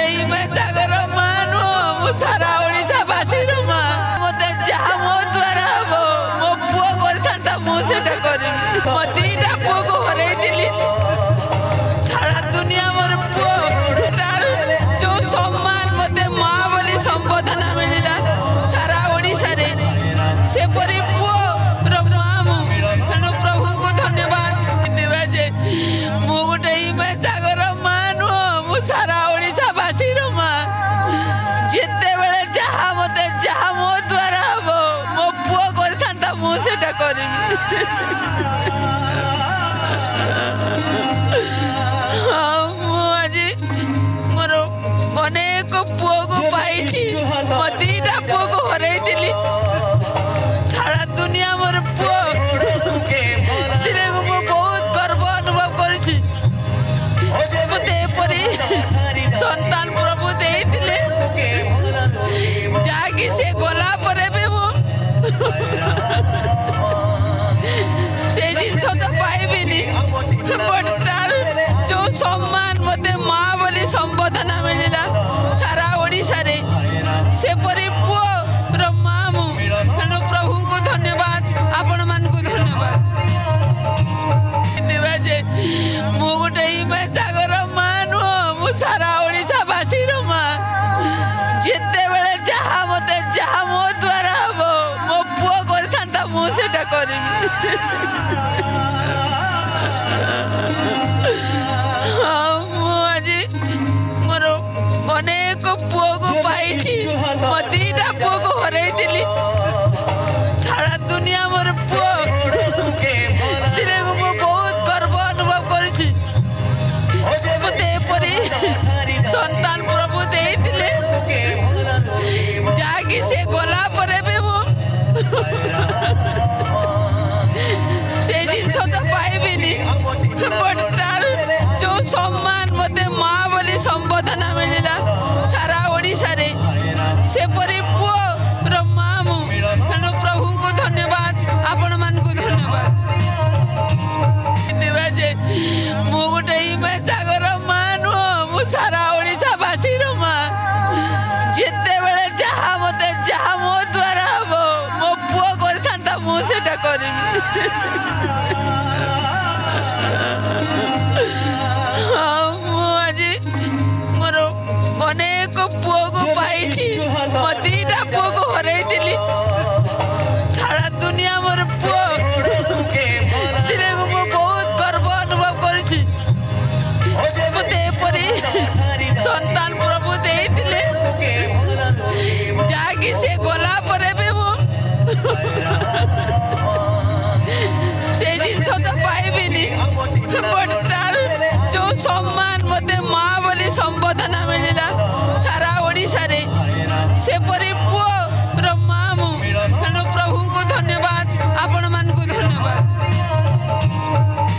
गोटे जागर माँ नुह सारा ओडिशा बासी माँ मत जहाँ मो द्वारा हम मो पुओ करता मुझे करी मो दीटा पुओ को हर सारा दुनिया मोर पुओ तार जो सम्मान मत माँ बोली संबोधन मिलला सारा ओडिशा रे से परी पुओ माँ तेणु प्रभु को धन्यवाद देवा जे मु गोटे जागर माँ नुह सारा ओडिशा बासी माँ जिते बेले जहाँ मत जहाँ मो द्वारा हम मो पुओ करता मुझे करी आज मोर अनेक पुओ को पाई मो दीटा पुओ को हर सारा दुनिया मोर पुओ मु बहुत गर्व अनुभव करी संतान प्रभु देइतिले जागी से गला परे भी मु से जिनस तो पाइबिनी बट तार जो सम्मान मते माँ बोली संबोधन मिलला सारा ओडिशा रे से परी पुओ र माँ मु तेणु प्रभु को धन्यवाद आपण मान को धन्यवाद देवा जे मु गोटे जागर माँ नुह सारा ओडिशा बासी माँ जिते बेले जहाँ मत जहाँ मो द्वारा हम मो पुओ करता मुझे करी आज मोर अनेक पुओ को पाई मो दीटा पुओ को हर सारा दुनिया मोर पुओ मु बहुत गर्व अनुभव करी संतान प्रभु देइतिले जागी से गला परे भी मु से जिनस तो पाइबिनी बट तार जो सम्मान मते माँ बोली संबोधन मिलला सारा ओडिशा रे से परी पुओ र माँ मु तेणु प्रभु को धन्यवाद आपण मान को धन्यवाद देवा जे मु गोटे जागर माँ नुह सारा ओडिशा बासी माँ जिते बेले जहाँ मत जहाँ मो द्वारा हम मो पुओ करता मुझे करी आज मोर अनेक पुओ को पाई मो दीटा पुओ को हर सारा दुनिया मोर पुओ मु बहुत गर्व अनुभव करी संतान प्रभु देइतिले जागी से गला परे भी मु से जिनस तो पाइबिनी बट तार जो सम्मान